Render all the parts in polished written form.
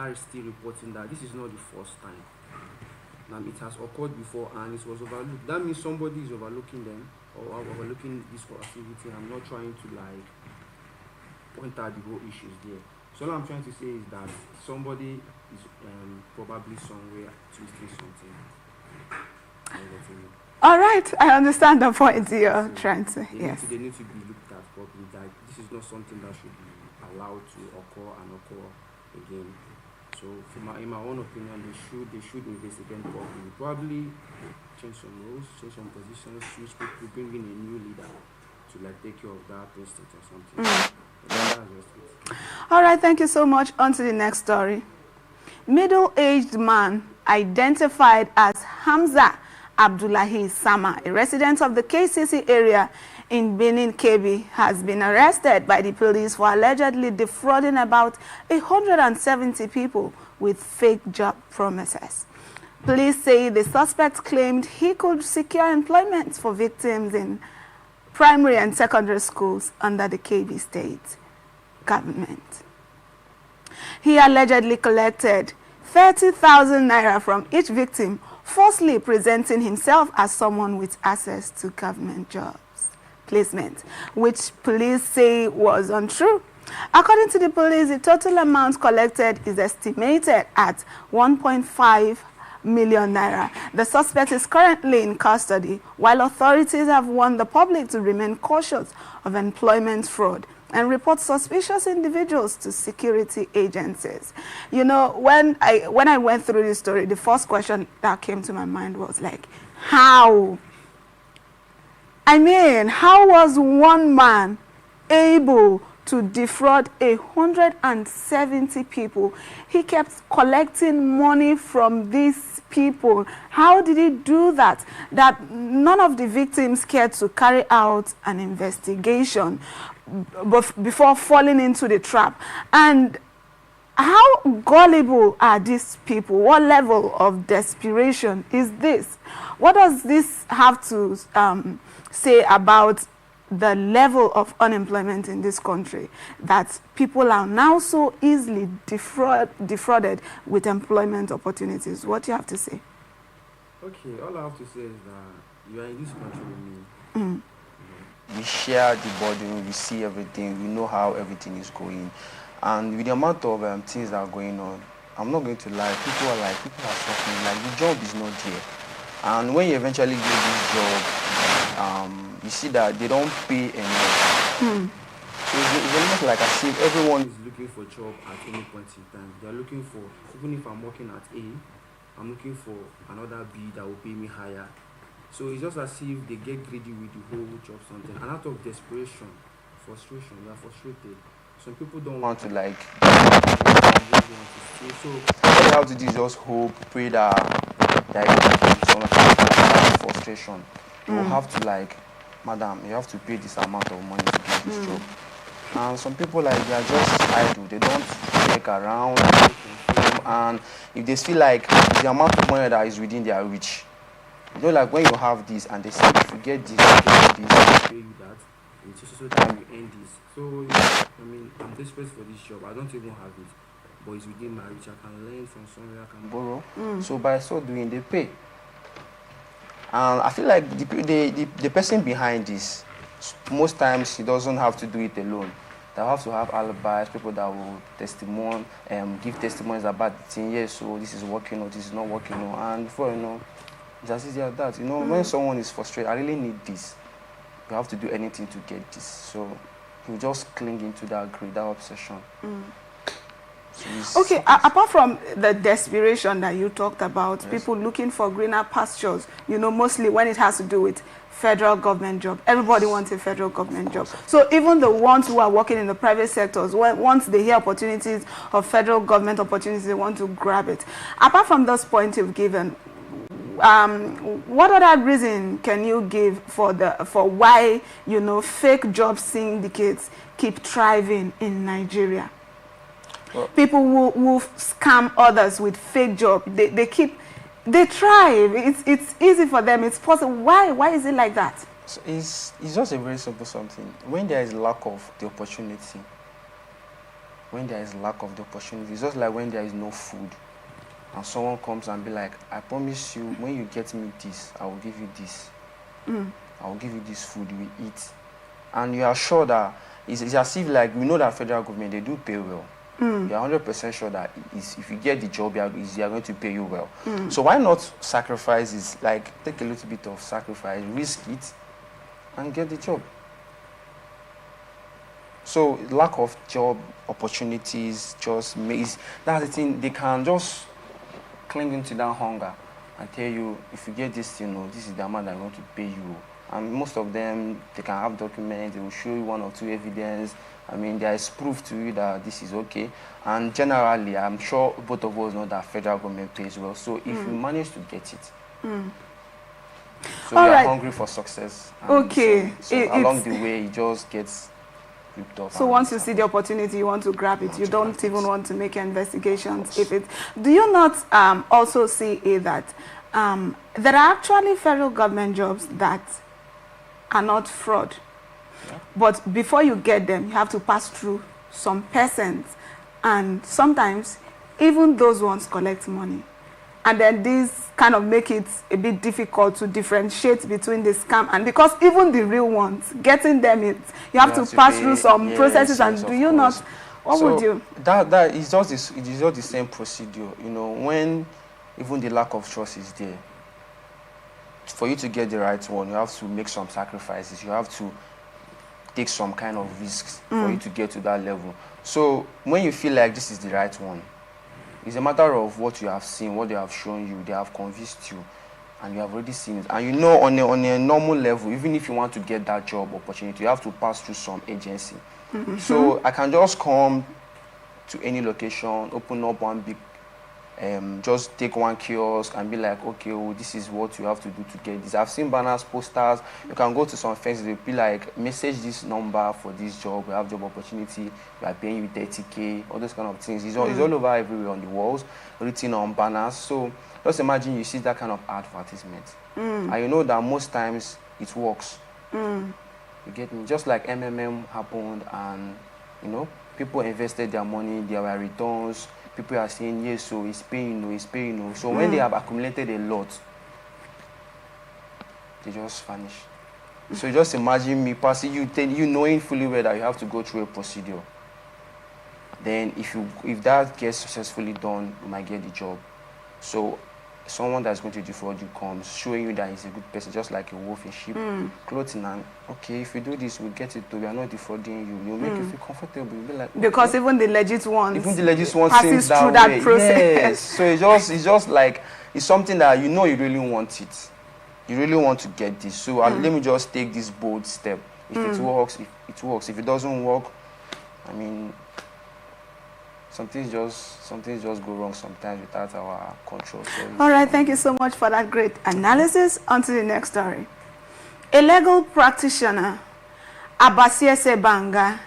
are still reporting that this is not the first time. It has occurred before and it was overlooked. That means somebody is overlooking them or overlooking this whole activity. I'm not trying to like point out the whole issues there. So all I'm trying to say is that somebody is probably somewhere twisting something. All right, I understand the point you're So trying to. Yes. they need to be looked at properly. That this is not something that should be allowed to occur and occur again. So, in my own opinion, they should investigate properly. Probably change some roles, change some positions, switch people, bring in a new leader to like take care of that instance or something. That's just it. All right, thank you so much. On to the next story. Middle-aged man identified as Hamza Abdullahi Sama, a resident of the KCC area in Benin, Kebbi, has been arrested by the police for allegedly defrauding about 170 people with fake job promises. Police say the suspect claimed he could secure employment for victims in primary and secondary schools under the Kebbi state government. He allegedly collected 30,000 naira from each victim, falsely presenting himself as someone with access to government jobs placement, which police say was untrue. According to the police, the total amount collected is estimated at 1.5 million naira. The suspect is currently in custody, while authorities have warned the public to remain cautious of employment fraud and report suspicious individuals to security agencies. You know, when I went through this story, the first question that came to my mind was like, how? I mean, how was one man able to defraud 170 people? He kept collecting money from these people. How did he do that? That none of the victims cared to carry out an investigation before falling into the trap. And how gullible are these people? What level of desperation is this? What does this have to say about the level of unemployment in this country, that people are now so easily defrauded with employment opportunities? What do you have to say? Okay, all I have to say is that you are in this country with me. We share the burden, we see everything, we know how everything is going. And with the amount of things that are going on, I'm not going to lie, people are suffering, like the job is not there. And when you eventually get this job, you see that they don't pay enough. So it's almost like as if everyone is looking for a job at any point in time. They are looking for, even if I'm working at A, I'm looking for another B that will pay me higher. So it's just as if they get greedy with the whole job something. And out of desperation, frustration, they are frustrated. Some people don't want to like. So all you have to do is just hope, pray that some frustration. You have to like, madam, you have to pay this amount of money to get this job. And some people like they are just idle. They don't check around. And if they feel like the amount of money that is within their reach, you know, like when you have this and they say if you get this, pay you that, it's just so that you earn this. So I mean, I'm desperate for this job. I don't even have it, but it's within my reach. I can learn from somewhere. I can borrow. So by so doing, they pay. And I feel like the person behind this, most times he doesn't have to do it alone. They have to have alibis, people that will give testimonies about the thing. Yes, so this is working or this is not working. And before you know, it's as easy as that. You know, when someone is frustrated, I really need this. You have to do anything to get this. So you just cling into that greed, that obsession. So okay, apart from the desperation that you talked about, yes, people looking for greener pastures, you know, mostly when it has to do with federal government job. Everybody wants a federal government job. So even the ones who are working in the private sectors, once they hear opportunities of federal government opportunities, they want to grab it. Apart from those points you've given, what other reason can you give for why, you know, fake job syndicates keep thriving in Nigeria? Well, people who scam others with fake job, they thrive. It's easy for them. It's possible. Why is it like that? So it's just a very simple something. When there is lack of the opportunity, when there is lack of the opportunity. It's just like when there is no food and someone comes and be like, I promise you, when you get me this, I will give you this. I will give you this food, you will eat. And you are sure that it's as if like we know that federal government, they do pay well. You are 100% sure that if you get the job, they are going to pay you well. So why not sacrifice this? Like take a little bit of sacrifice, risk it, and get the job. So lack of job opportunities just makes, that's the thing, they can just cling into that hunger and tell you, if you get this, this is the amount I'm going to pay you. And most of them, they can have documents, they will show you 1 or 2 evidence. I mean, there is proof to you that this is okay. And generally, I'm sure both of us know that federal government pays well. So if you manage to get it, so All you are right. hungry for success. Okay. So along the way, it just gets ripped off. So once you see the opportunity, you want to grab it. You don't even want to make investigations. Do you not also see that there are actually federal government jobs that are not fraud? Yeah. But before you get them, you have to pass through some persons. And sometimes, even those ones collect money. And then these kind of make it a bit difficult to differentiate between the scam. And because even the real ones, getting them, you have to pass through some processes. And do you not, what would you? That is just this, it is just the same procedure. When even the lack of trust is there, for you to get the right one, you have to make some sacrifices. You have to take some kind of risks for you to get to that level. So when you feel like this is the right one, it's a matter of what you have seen, what they have shown you, they have convinced you, and you have already seen it. And on a normal level, even if you want to get that job opportunity, you have to pass through some agency. So I can just come to any location, open up one big just take one kiosk and be like, okay, this is what you have to do to get this. I've seen banners, posters. You can go to some fences, they'll be like, message this number for this job, we have job opportunity, we are paying you 30K, all those kind of things. It's all over everywhere on the walls, written on banners. So just imagine you see that kind of advertisement. And you know that most times it works. You get me? Just like MMM happened, and people invested their money, there were returns. People are saying, yes, so it's paying, it's paying. So when they have accumulated a lot, they just vanish. So just imagine me passing you knowing fully well that you have to go through a procedure. Then if that gets successfully done, you might get the job. So someone that's going to defraud you comes, showing you that he's a good person, just like a wolf in sheep clothing. And okay, if you do this, we'll get it. We are not defrauding you. We'll make you feel comfortable. You'll be like, okay. Because even the legit ones, passes through that process. Yes. So it's just like, it's something that you really want it. You really want to get this. So let me just take this bold step. If it works, it works. If it doesn't work, I mean, something just go wrong sometimes without our control. So all right, thank you so much for that great analysis. On to the next story. A legal practitioner, Abasiese Banga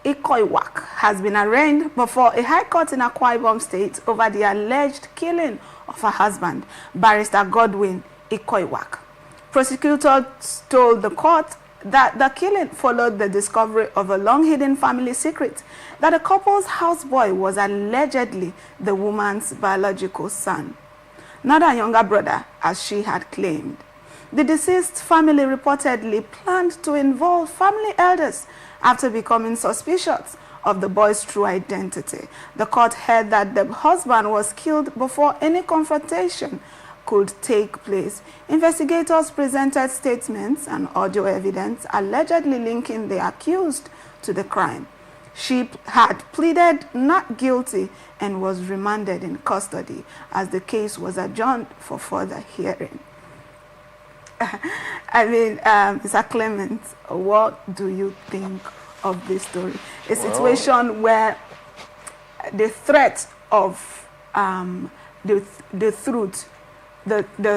Ikoiwak, has been arraigned before a high court in Akwa Ibom State over the alleged killing of her husband, Barrister Godwin Ikoiwak. Prosecutors told the court that the killing followed the discovery of a long-hidden family secret that the couple's houseboy was allegedly the woman's biological son, not her younger brother, as she had claimed. The deceased family reportedly planned to involve family elders after becoming suspicious of the boy's true identity. The court heard that the husband was killed before any confrontation could take place. Investigators presented statements and audio evidence allegedly linking the accused to the crime. She had pleaded not guilty and was remanded in custody as the case was adjourned for further hearing. I mean, Mr. Clement, what do you think of this story? A situation where the threat of the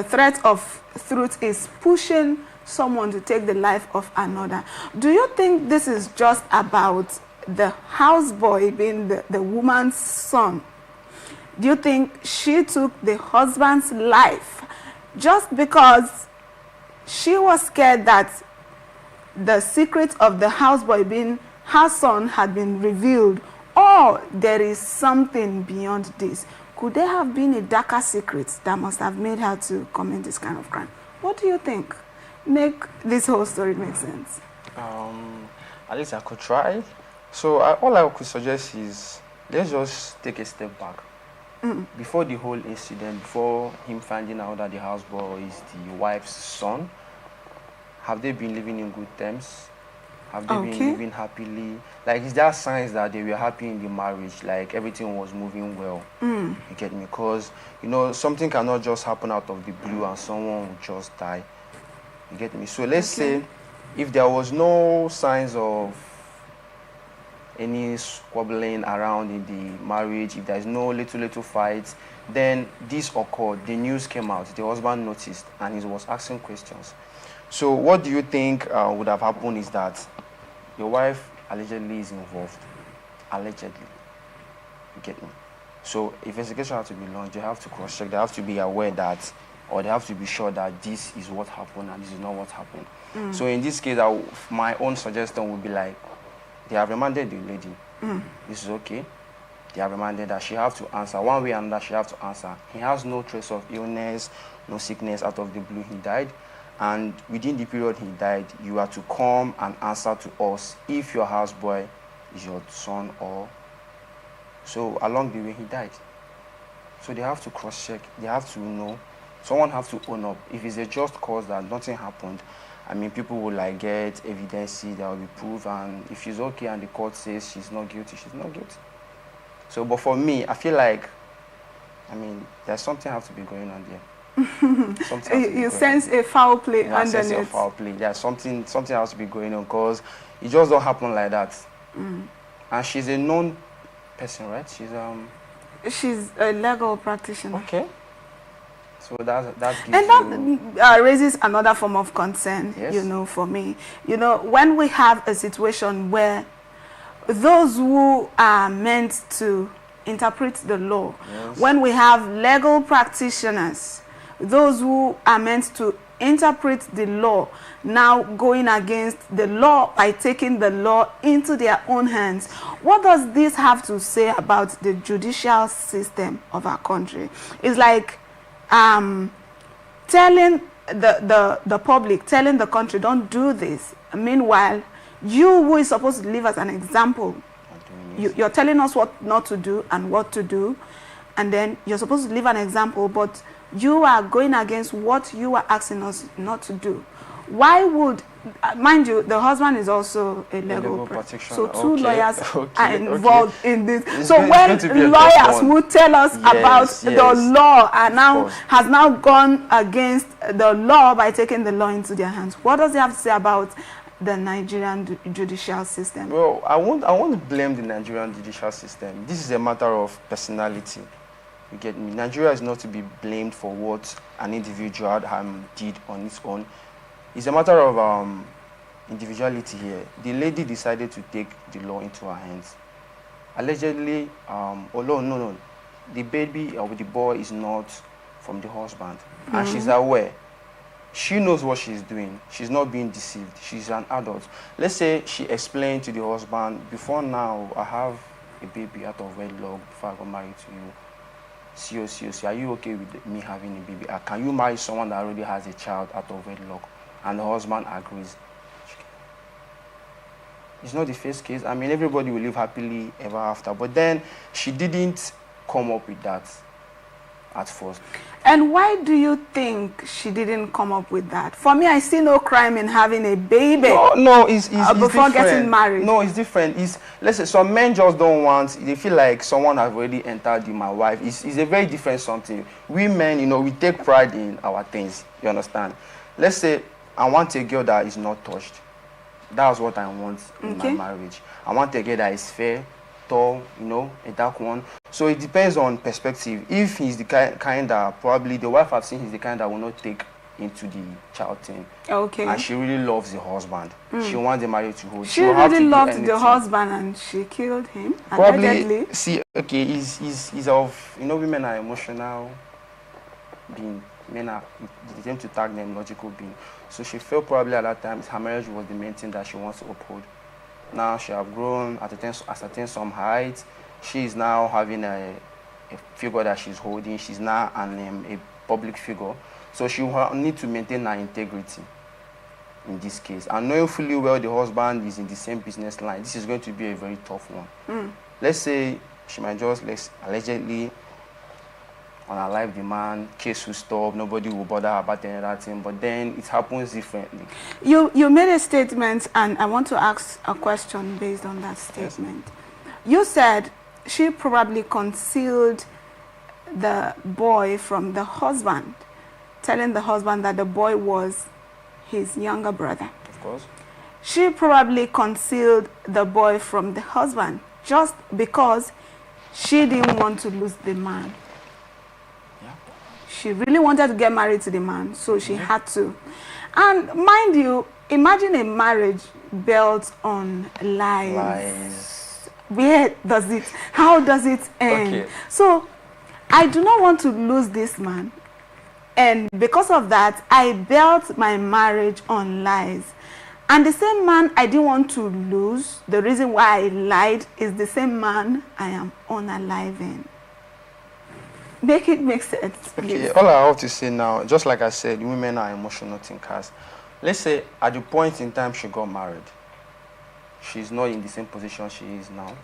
threat of truth is pushing someone to take the life of another. Do you think this is just about the houseboy being the woman's son? Do you think she took the husband's life just because she was scared that the secret of the houseboy being her son had been revealed or there is something beyond this? Could there have been a darker secret that must have made her to commit this kind of crime? What do you think? Make this whole story make sense. At least I could try. So all I could suggest is, let's just take a step back. Before the whole incident, before him finding out that the houseboy is the wife's son, have they been living in good terms? Have they been living happily? Like, is there signs that they were happy in the marriage? Like, everything was moving well? You get me? Because, you know, something cannot just happen out of the blue and someone will just die. You get me? So let's say if there was no signs of any squabbling around in the marriage, if there's no little fights, then this occurred. The news came out. The husband noticed and he was asking questions. So what do you think would have happened is that your wife allegedly is involved. Allegedly. You get me? So investigation has to be launched. They have to cross-check. They have to be aware that, or they have to be sure that this is what happened and this is not what happened. So in this case, my own suggestion would be like, they have remanded the lady. This is okay. They have remanded that she have to answer. One way or another, she have to answer. He has no trace of illness, no sickness out of the blue. He died. And within the period he died, you are to come and answer to us if your houseboy is your son or... So along the way, he died. So they have to cross-check. They have to know. Someone have to own up. If it's a just cause that nothing happened, I mean, people will like get evidence, there will be proof, and if she's okay and the court says she's not guilty, she's not guilty. So, but for me, I feel like, I mean, there's something has to be going on there. You sense a foul play underneath. I sense a foul play. There's something has to be going on, because it just don't happen like that. And she's a known person, right? She's a legal practitioner. Okay. So that gives and that raises another form of concern, yes. You know, for me. You know, when we have a situation where those who are meant to interpret the law, yes. When we have legal practitioners, those who are meant to interpret the law, now going against the law by taking the law into their own hands, what does this have to say about the judicial system of our country? It's like telling the public, telling the country, don't do this. Meanwhile, you who is supposed to live as an example, you're telling us what not to do and what to do, and then you're supposed to live an example, but you are going against what you are asking us not to do. Why would, mind you, the husband is also a legal practitioner. So two lawyers are involved in this. So when lawyers would tell us about the law and now has now gone against the law by taking the law into their hands, what does he have to say about the Nigerian judicial system? Well, I won't blame the Nigerian judicial system. This is a matter of personality. You get me? Nigeria is not to be blamed for what an individual did on its own. It's a matter of individuality here. The lady decided to take the law into her hands. Allegedly, no, the baby or the boy is not from the husband. And she's aware. She knows what she's doing. She's not being deceived. She's an adult. Let's say she explained to the husband, before now, I have a baby out of wedlock before I got married to you. See, are you okay with me having a baby? Can you marry someone that already has a child out of wedlock? And the husband agrees. It's not the first case. I mean, everybody will live happily ever after. But then she didn't come up with that at first. And why do you think she didn't come up with that? For me, I see no crime in having a baby. No, it's before getting married. No, it's different. Let's say some men just don't want. They feel like someone has already entered in my wife. It's a very different something. We men, you know, we take pride in our things. You understand? Let's say I want a girl that is not touched. That's what I want in my marriage. I want a girl that is fair, tall, you know, a dark one. So it depends on perspective. If he's the kind that probably the wife I've seen, he's the kind that will not take into the child thing. Okay. And she really loves the husband. She wants the marriage to hold. She really loved the husband and she killed him. Probably. Allegedly. See, okay, he's of, you know, women are emotional being. Men are, they tend to tag them logical being. So she felt probably at that time her marriage was the main thing that she wants to uphold. Now she have grown, ascertained some height. She is now having a figure that she's holding. She's now a public figure. So she will need to maintain her integrity in this case. And knowing fully well the husband is in the same business line, this is going to be a very tough one. Let's say she might just allegedly unalive the man, case will stop, nobody will bother her about any other thing, but then it happens differently. You made a statement, and I want to ask a question based on that statement. Yes. You said she probably concealed the boy from the husband, telling the husband that the boy was his younger brother. Of course. She probably concealed the boy from the husband just because she didn't want to lose the man. Yeah. She really wanted to get married to the man, so she had to. And mind you, imagine a marriage built on lies. How does it end? Okay. So I do not want to lose this man. And because of that, I built my marriage on lies. And the same man I didn't want to lose, the reason why I lied, is the same man I am unaliving. Make it make sense, please. Okay, all I have to say now, just like I said, women are emotional thinkers. Let's say at the point in time she got married, she's not in the same position she is now.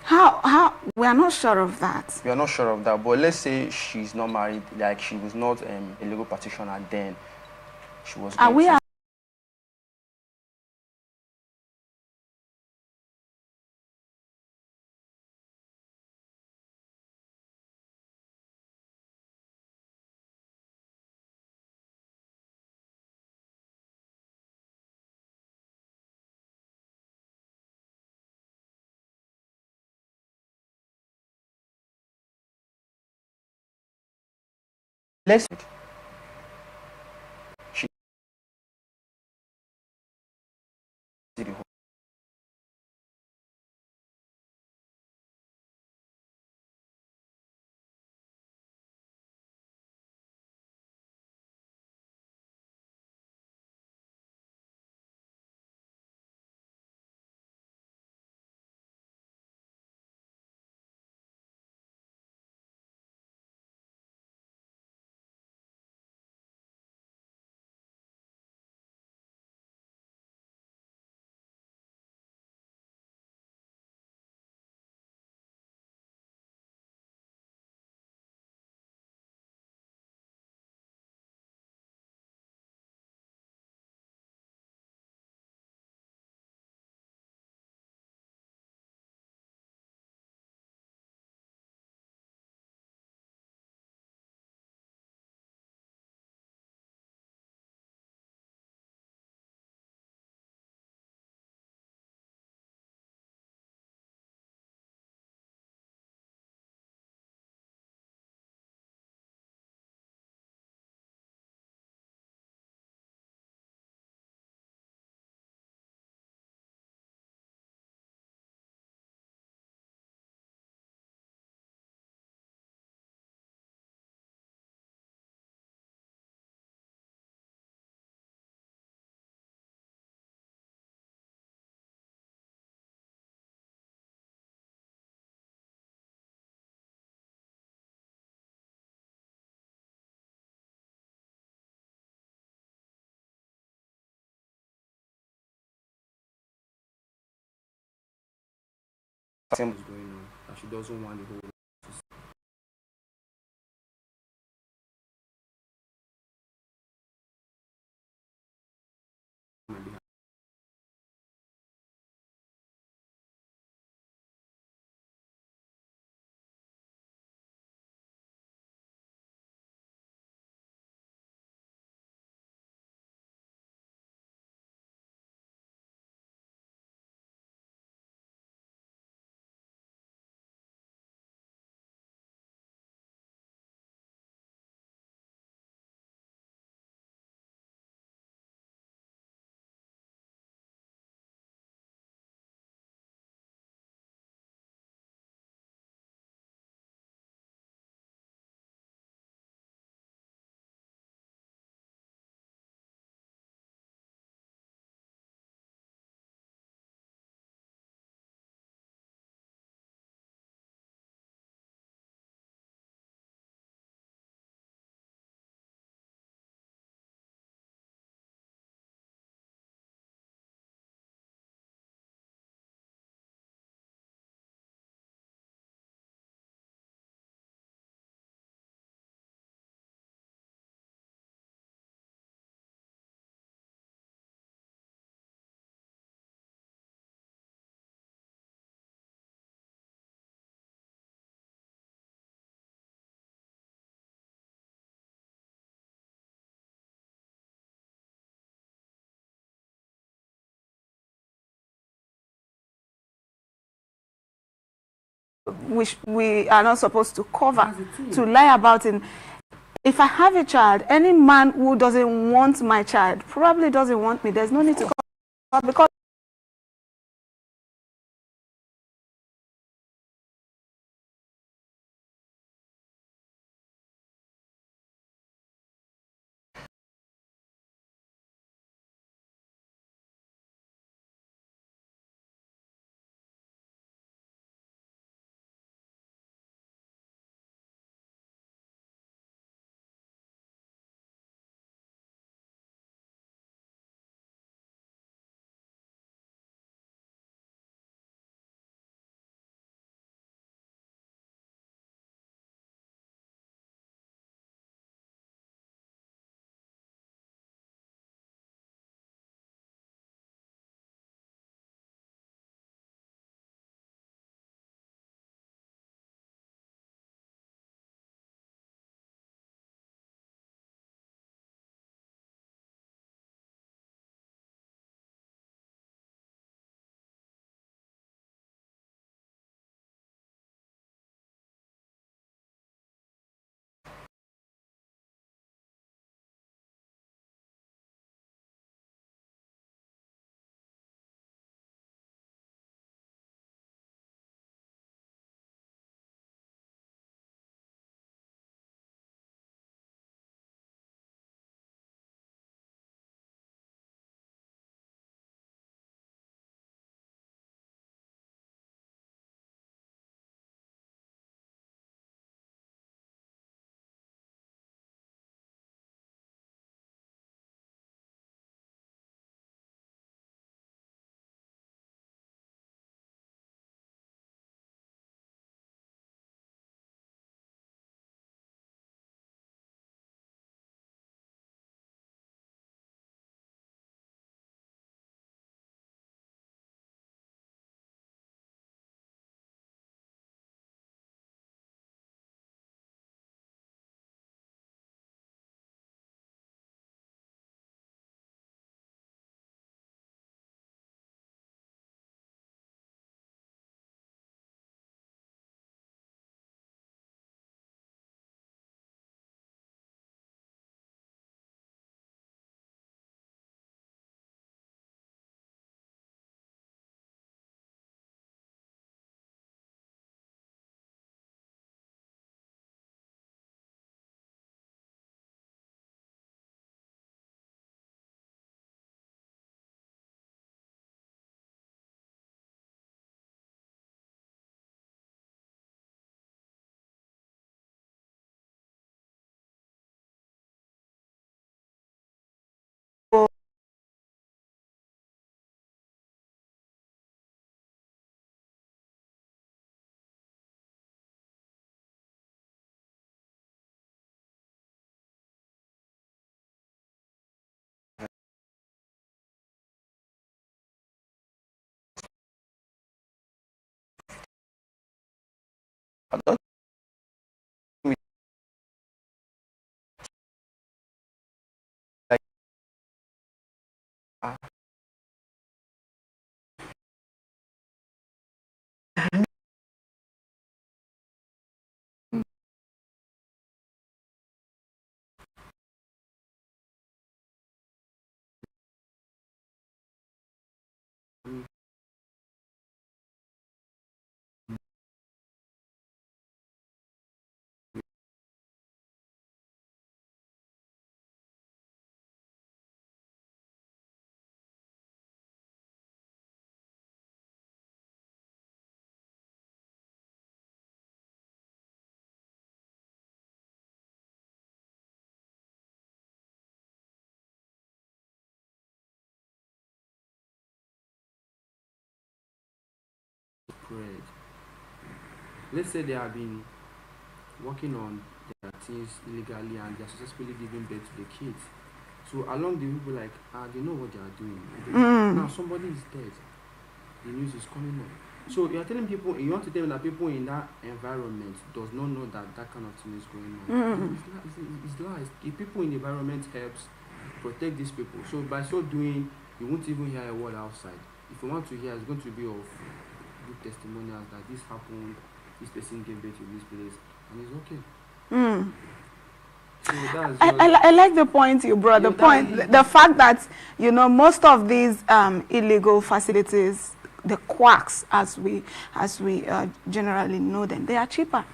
How? We are not sure of that. We are not sure of that, but let's say she's not married, like she was not a legal practitioner then. She was Are we let's she did the whole Same is going on, that she doesn't want the whole which we are not supposed to cover, That's the thing. to lie about it. If I have a child, any man who doesn't want my child probably doesn't want me. There's no need to cover, because I don't think like ah, Spread. Let's say they have been working on their things illegally and they're successfully giving birth to the kids. So along the people like they know what they are doing. Now somebody is dead. The news is coming up. So you are telling people, you want to tell me that people in that environment does not know that that kind of thing is going on. It's lies. The people in the environment helps protect these people. So by so doing, you won't even hear a word outside. If you want to hear, it's going to be of good testimonials that this happened this person gave birth to this place, and it's okay. Mm. So that's I like the point you brought. The point, the fact that most of these illegal facilities, the quacks as we generally know them, they are cheaper.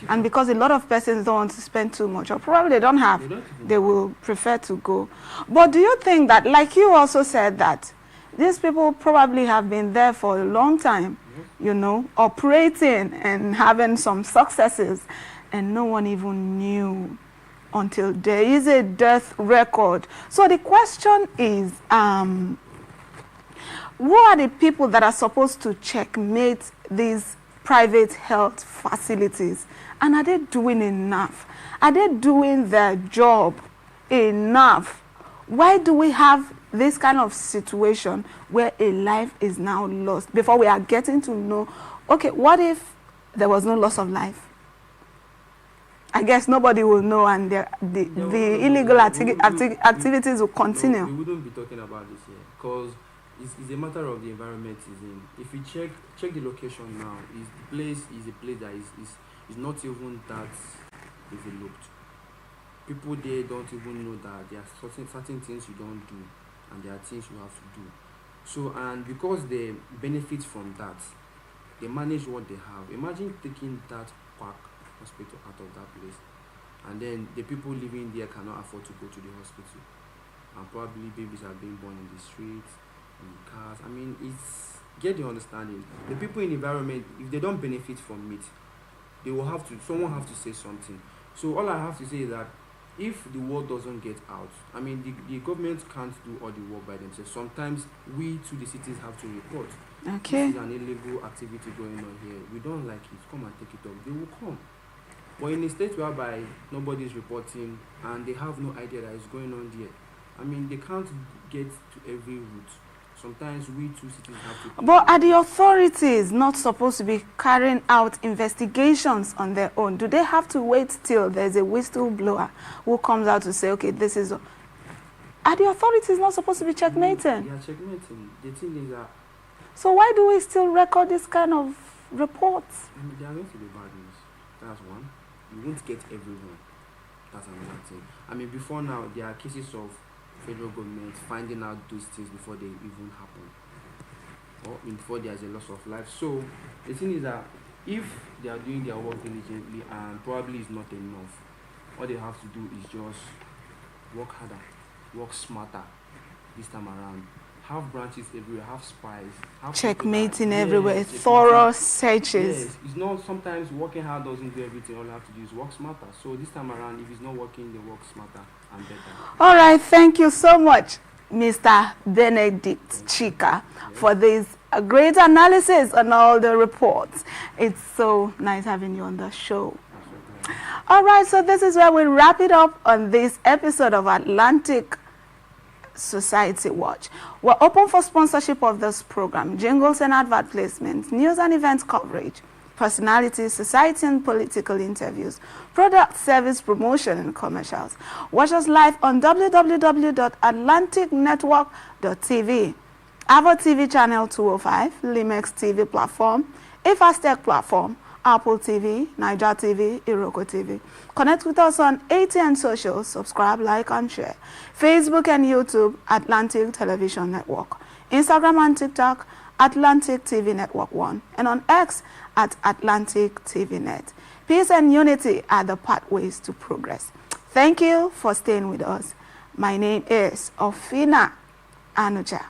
And because a lot of persons don't want to spend too much, or probably they don't have, they will prefer to go. But do you think that, like you also said, that these people probably have been there for a long time, operating and having some successes, and no one even knew until there is a death record? So the question is, who are the people that are supposed to checkmate these private health facilities, and are they doing enough? Are they doing their job enough? Why do we have this kind of situation where a life is now lost before we are getting to know, okay, what if there was no loss of life? I guess nobody will know, and the illegal activities will continue. We wouldn't be talking about this here, because it's a matter of the environment is in. If you check the location now, the place is a place that is not even that developed. People there don't even know that there are certain things you don't do, and there are things you have to do. So, and because they benefit from that, they manage what they have. Imagine taking that quack hospital out of that place, and then the people living there cannot afford to go to the hospital, and probably babies are being born in the streets, in the cars. I mean, it's get the understanding. The people in the environment, if they don't benefit from it, they will have to. Someone have to say something. So all I have to say is that if the word doesn't get out, I mean, the government can't do all the work by themselves. Sometimes we, to the cities, have to report. Okay. This is an illegal activity going on here. We don't like it. Come and take it up. They will come. But in a state whereby nobody is reporting and they have no idea that it's going on there, I mean, they can't get to every route. Sometimes we, two cities, have to... But are the authorities not supposed to be carrying out investigations on their own? Do they have to wait till there's a whistleblower who comes out to say, okay, this is... Are the authorities not supposed to be checkmating? They are checkmating. The thing is that... So why do we still record this kind of reports? I mean, there are going to be bad news. That's one. You won't get everyone. That's another thing. I mean, before now, there are cases of federal government finding out those things before they even happen, or before there's a loss of life. So the thing is that if they are doing their work diligently and probably it's not enough, all they have to do is just work harder, work smarter this time around. Have branches everywhere, have spies, have checkmating everywhere, thorough searches. Yes, it's not, sometimes working hard doesn't do everything. All you have to do is work smarter. So this time around, if it's not working, they work smarter and better. All right, thank you so much, Mr. Benedict Chika, for this great analysis on all the reports. It's so nice having you on the show. All right, so this is where we wrap it up on this episode of Atlantic Society Watch. We're open for sponsorship of this program, jingles and advert placements, news and event coverage, personalities, society and political interviews, product service promotion and commercials. Watch us live on www.atlanticnetwork.tv, Avo TV channel 205, Limex TV platform, Ifastech platform, Apple TV, Niger TV, Iroko TV. Connect with us on ATN Social, subscribe, like, and share. Facebook and YouTube, Atlantic Television Network. Instagram and TikTok, Atlantic TV Network 1. And on X, at Atlantic TV Net. Peace and unity are the pathways to progress. Thank you for staying with us. My name is Ofina Anucha.